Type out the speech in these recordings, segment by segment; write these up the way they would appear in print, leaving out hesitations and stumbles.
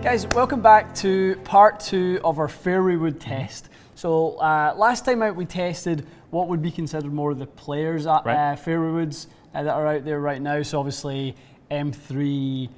Guys, welcome back to part 2 of our Fairway wood test. So last time out we tested what would be considered more of the players' Fairway woods that are out there right now. So obviously M3,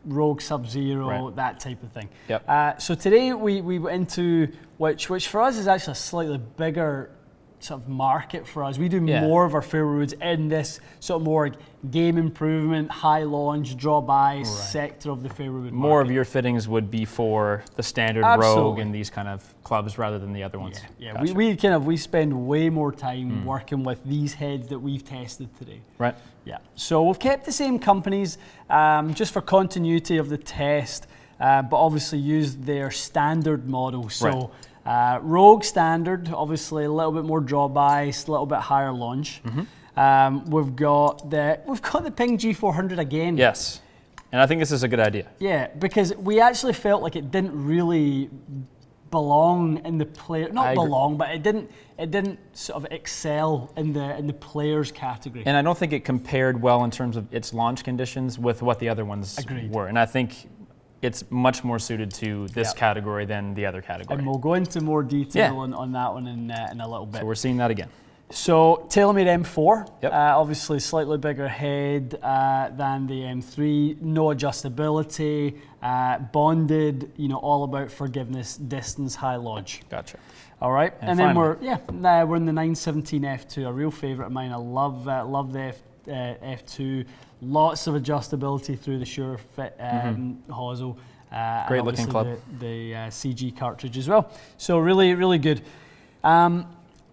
Rogue Sub-Zero, that type of thing. Yep. So today we went into which for us is actually a slightly bigger sort of market for us. We do more of our fairway woods in this sort of more game improvement, high launch, draw by sector of the fairway wood More market. of your fittings would be for the standard Rogue and these kind of clubs rather than the other ones. Yeah, Gotcha. we spend way more time working with these heads that we've tested today. Right. Yeah. So we've kept the same companies just for continuity of the test, but obviously used their standard models. So. Rogue standard, obviously a little bit more draw bias, a little bit higher launch. We've got the Ping G400 again. Yes, and I think this is a good idea. Yeah, because we actually felt like it didn't really belong in the player. Not belong, but it didn't sort of excel in the players category. And I don't think it compared well in terms of its launch conditions with what the other ones were. And I think it's much more suited to this category than the other category. And we'll go into more detail on that one in a little bit. So we're seeing that again. So Taylormade M4, obviously slightly bigger head than the M3, no adjustability, bonded, all about forgiveness, distance, high launch. Gotcha. All right, and then we're in the 917 F2, a real favorite of mine. I love the F2. Lots of adjustability through the Sure Fit hosel. Great looking club. The CG cartridge as well. So really, really good.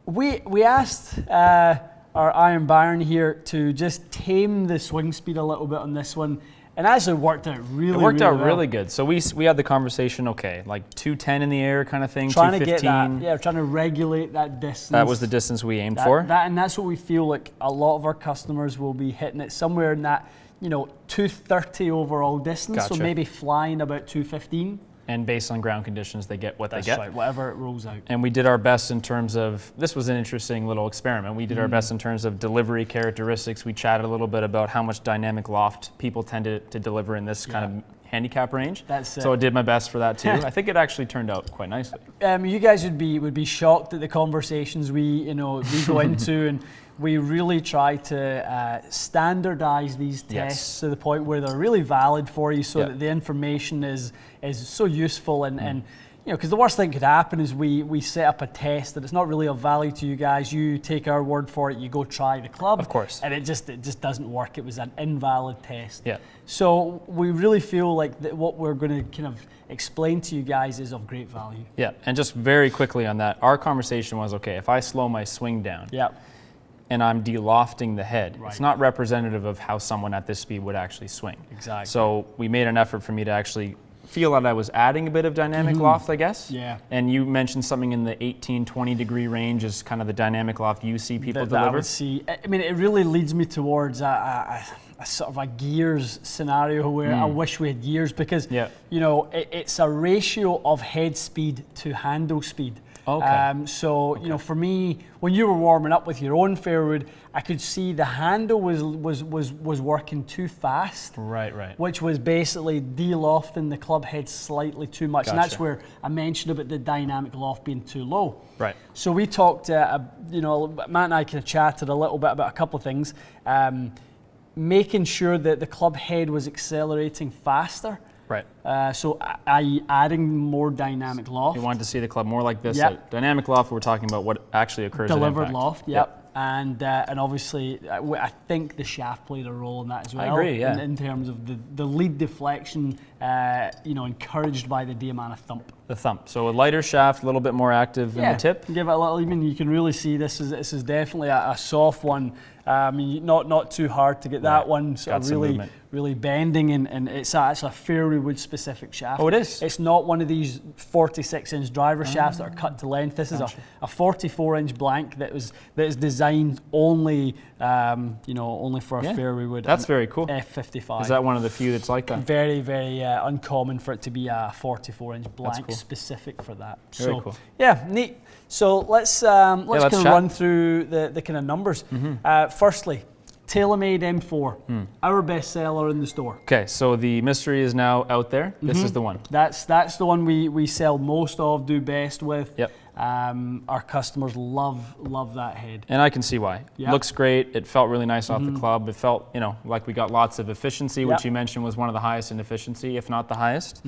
We asked our Iron Baron here to just tame the swing speed a little bit on this one, and actually worked out really well. It worked out really good. So we had the conversation, like 210 in the air kind of thing, trying 215. To get that, trying to regulate that distance. That was the distance we aimed for. And that's what we feel like a lot of our customers will be hitting it somewhere in that, 230 overall distance, Gotcha. so maybe flying about 215. And based on ground conditions, they get what they get. That's right, whatever it rolls out. And we did our best in terms of, this was an interesting little experiment. We did our best in terms of delivery characteristics. We chatted a little bit about how much dynamic loft people tend to deliver in this kind of handicap range. So I did my best for that too. I think it actually turned out quite nicely. You guys would be shocked at the conversations we go into, and we really try to standardize these tests to the point where they're really valid for you, so that the information is so useful and because the worst thing could happen is we set up a test that it's not really of value to you guys. You take our word for it. You go try the club, of course, and it just doesn't work. It was an invalid test. Yeah. So we really feel like that what we're going to kind of explain to you guys is of great value. Yeah, and just very quickly on that, our conversation was, okay, if I slow my swing down, and I'm de-lofting the head, it's not representative of how someone at this speed would actually swing. Exactly. So we made an effort for me to actually feel that I was adding a bit of dynamic loft, I guess. Yeah. And you mentioned something in the 18-20 degree range is kind of the dynamic loft you see people deliver. I mean, it really leads me towards a sort of a gears scenario where I wish we had gears, because it's a ratio of head speed to handle speed. Okay. So for me, when you were warming up with your own fairwood, I could see the handle was working too fast. Right. Which was basically de-lofting the club head slightly too much, and that's where I mentioned about the dynamic loft being too low. Right. So we talked, Matt and I kind of chatted a little bit about a couple of things, making sure that the club head was accelerating faster. Right. So i.e. adding more dynamic loft. You wanted to see the club more like this. Dynamic loft, we're talking about what actually occurs delivered in impact. Loft, And obviously, I think the shaft played a role in that as well. I agree, in terms of the lead deflection, encouraged by the Diamana thump. The thump. So a lighter shaft, a little bit more active in the tip. Give it a little. You can really see this is definitely a soft one. Not too hard to get that one sort of really bending, and it's actually a fairway wood specific shaft. Oh, it is? It's not one of these 46-inch driver shafts that are cut to length. This is a 44-inch blank that is designed only for a fairway wood. That's very cool. F55. Is that one of the few that's like that? Very, very uncommon for it to be a 44-inch blank specific for that. Very cool. Yeah, neat. So let's kind of run through the kind of numbers. Firstly, Taylormade M4, our best seller in the store. Okay, so the mystery is now out there. This is the one. That's the one we sell most of, do best with. Yep. Our customers love that head. And I can see why. Yep. Looks great. It felt really nice off the club. It felt, like we got lots of efficiency, which you mentioned was one of the highest in efficiency, if not the highest.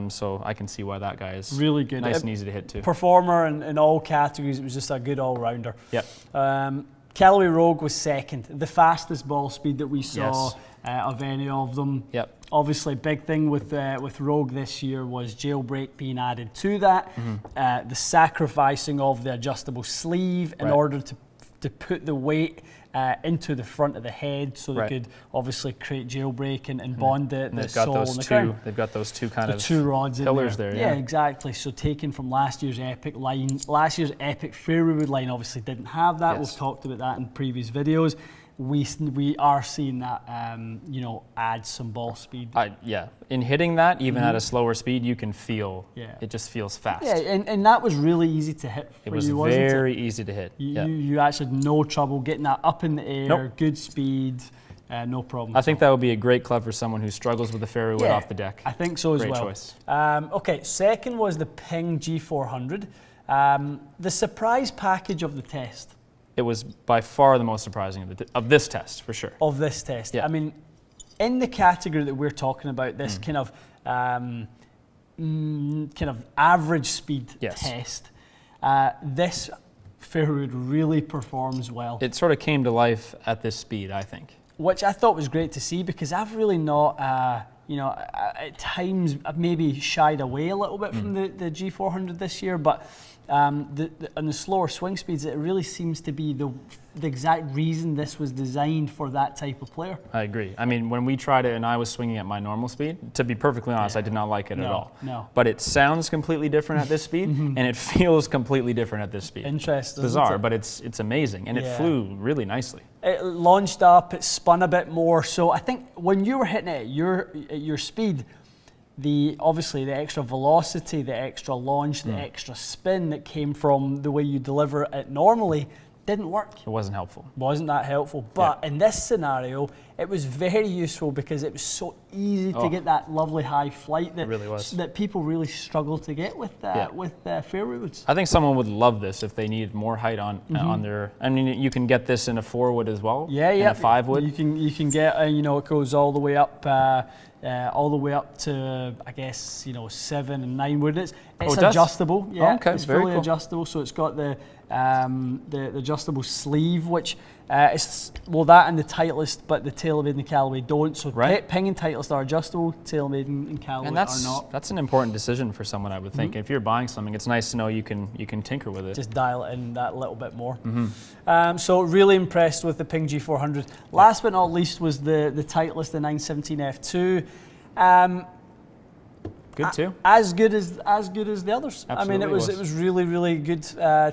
So I can see why that guy is really good. Nice and easy to hit too. Performer in all categories. It was just a good all-rounder. Yep. Callaway Rogue was second, the fastest ball speed that we saw of any of them. Yep. Obviously, big thing with Rogue this year was jailbreak being added to that, the sacrificing of the adjustable sleeve in order to put the weight into the front of the head, so they could obviously create jailbreak and bond the sole and the crown. They've got those two kind of two rods pillars in there. Yeah, exactly. So taken from last year's Epic line, last year's Epic Fairway Wood line obviously didn't have that. We've talked about that in previous videos. We are seeing that, add some ball speed. In hitting that, even at a slower speed, you can feel it just feels fast. Yeah, and that was really easy to hit for you, wasn't it? It was very easy to hit. You actually had no trouble getting that up in the air, good speed, no problem. I think that would be a great club for someone who struggles with the fairway wood off the deck. I think so as well. Great choice. Okay, second was the Ping G400. The surprise package of the test. It was by far the most surprising of this test, for sure. Of this test. I mean, in the category that we're talking about, this kind of average speed test, this fairway wood really performs well. It sort of came to life at this speed, I think. Which I thought was great to see, because I've really not, at times I've maybe shied away a little bit from the G400 this year, but on the slower swing speeds, it really seems to be the exact reason this was designed for that type of player. I agree. I mean, when we tried it and I was swinging at my normal speed, to be perfectly honest, I did not like it at all. No. But it sounds completely different at this speed, and it feels completely different at this speed. Interesting. Bizarre, but it's amazing, and it flew really nicely. It launched up, it spun a bit more. So I think when you were hitting it at your speed, obviously the extra velocity, the extra launch, the extra spin that came from the way you deliver it normally didn't work. It wasn't helpful. Wasn't that helpful. But in this scenario, it was very useful because it was so easy to get that lovely high flight that, it really was. That people really struggle to get with fairway woods. I think someone would love this if they needed more height on their. I mean, you can get this in a 4-wood as well. And a 5-wood. You can get it goes all the way up. All the way up to, I guess, 7 and 9 wood. It's adjustable. Yeah, it's fully adjustable. So it's got the adjustable sleeve, which is that and the Titleist, but the Taylormade and the Callaway don't. So Ping and Titleist are adjustable. Taylormade and Callaway are not. That's an important decision for someone, I would think. If you're buying something, it's nice to know you can tinker with it. Just dial it in that little bit more. So really impressed with the Ping G400. Last but not least was the Titleist, the 917 F2. Good too. As good as the others. Absolutely. I mean, it was really, really good.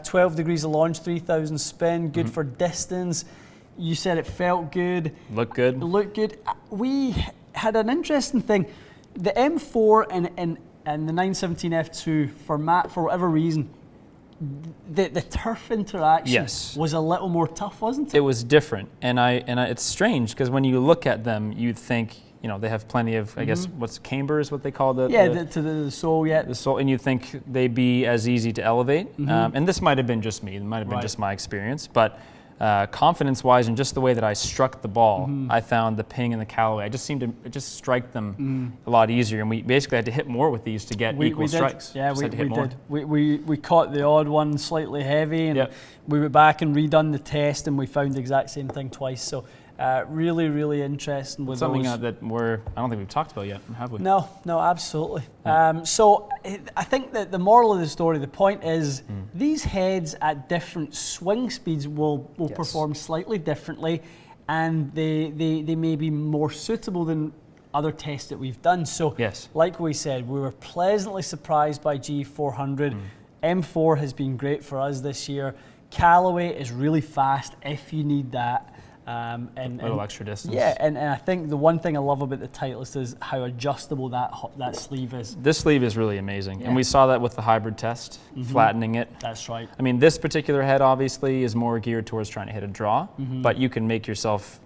12 degrees of launch, 3,000 spin, good for distance. You said it felt good. Looked good. We had an interesting thing. The M4 and the 917 F2 for whatever reason, the turf interaction was a little more tough, wasn't it? It was different, and it's strange because when you look at them, you'd think they have plenty of, I guess, what's camber is what they call the sole, the sole, and you think they'd be as easy to elevate. And this might have been just me, it might have been just my experience, but confidence-wise and just the way that I struck the ball, I found the Ping and the Callaway, I just seemed to strike them a lot easier, and we basically had to hit more with these to get equal strikes. Yeah, we did. We caught the odd one slightly heavy, and we went back and redone the test, and we found the exact same thing twice. So. Really, really interesting with something those. That I don't think we've talked about yet, have we? No, absolutely. So I think that the moral of the story, the point is, these heads at different swing speeds will perform slightly differently, and they may be more suitable than other tests that we've done. So, like we said, we were pleasantly surprised by G400. M4 has been great for us this year. Callaway is really fast if you need that. And a little extra distance. Yeah, and I think the one thing I love about the Titleist is how adjustable that sleeve is. This sleeve is really amazing, and we saw that with the hybrid test, flattening it. That's right. I mean, this particular head obviously is more geared towards trying to hit a draw, but you can make yourself,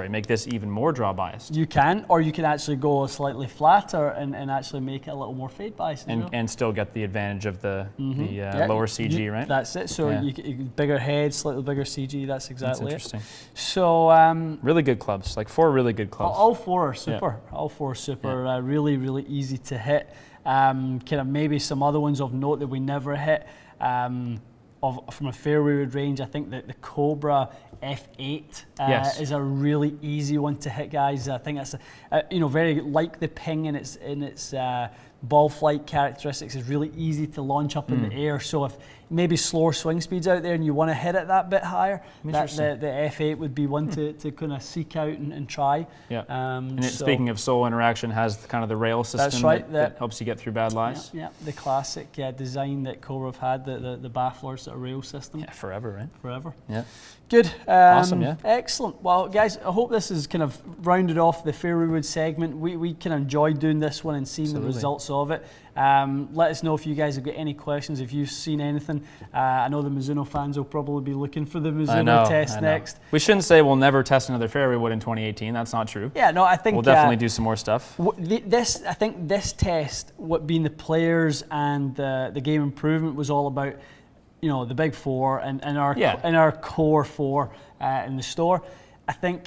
make this even more draw biased. You can, or you can actually go slightly flatter and actually make it a little more fade biased. And still get the advantage of the lower CG, right? That's it. So you bigger head, slightly bigger CG. That's exactly That's interesting. So really good clubs, like 4 really good clubs. All 4 are super. Yeah. All 4 are super. Yeah. Really, really easy to hit. Kind of maybe some other ones of note that we never hit. From a fairway wood range, I think that the Cobra F8 is a really easy one to hit, guys. I think that's very like the ping in its ball flight characteristics. Is really easy to launch up in the air. So if maybe slower swing speeds out there and you want to hit it that bit higher, the F8 would be one to kind of seek out and try. Yeah. And speaking of sole interaction, has kind of the rail system. That's right, that helps you get through bad lies. Yeah, the classic design that Cobra have had, the bafflers, a rail system. Yeah, forever, right? Forever. Yeah. Good. Awesome, yeah. Excellent. Well, guys, I hope this has kind of rounded off the fairway wood segment. We kind of enjoyed doing this one and seeing the results of it. Let us know if you guys have got any questions, if you've seen anything. I know the Mizuno fans will probably be looking for the Mizuno test next. We shouldn't say we'll never test another fairway wood in 2018. That's not true. Yeah, no, I think we'll definitely do some more stuff. I think this test, what being the players and the game improvement, was all about, the big 4 and our core 4 in the store. I think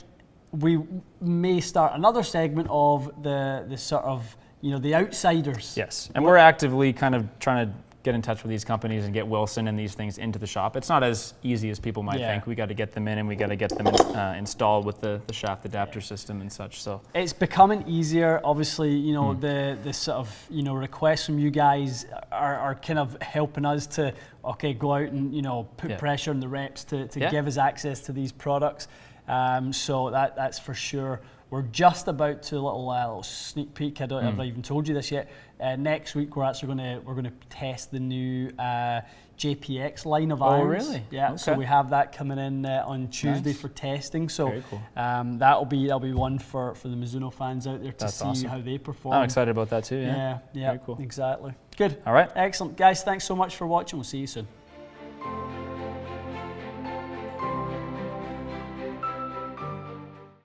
we may start another segment of the sort of the outsiders. Yes, and we're actively kind of trying to get in touch with these companies and get Wilson and these things into the shop. It's not as easy as people might think. We got to get them in, and we got to get them installed with the shaft adapter system and such. So it's becoming easier. Obviously, the sort of requests from you guys are kind of helping us to go out and put pressure on the reps to give us access to these products. So that's for sure. We're just about to little sneak peek. I don't have even told you this yet. Next week we're actually going to test the new JPX line of irons. Oh, really? Yeah. Okay. So we have that coming in on Tuesday for testing. So very cool. that'll be one for the Mizuno fans out there to see how they perform. I'm excited about that too. Yeah. Very cool. Exactly. Good. All right. Excellent, guys. Thanks so much for watching. We'll see you soon.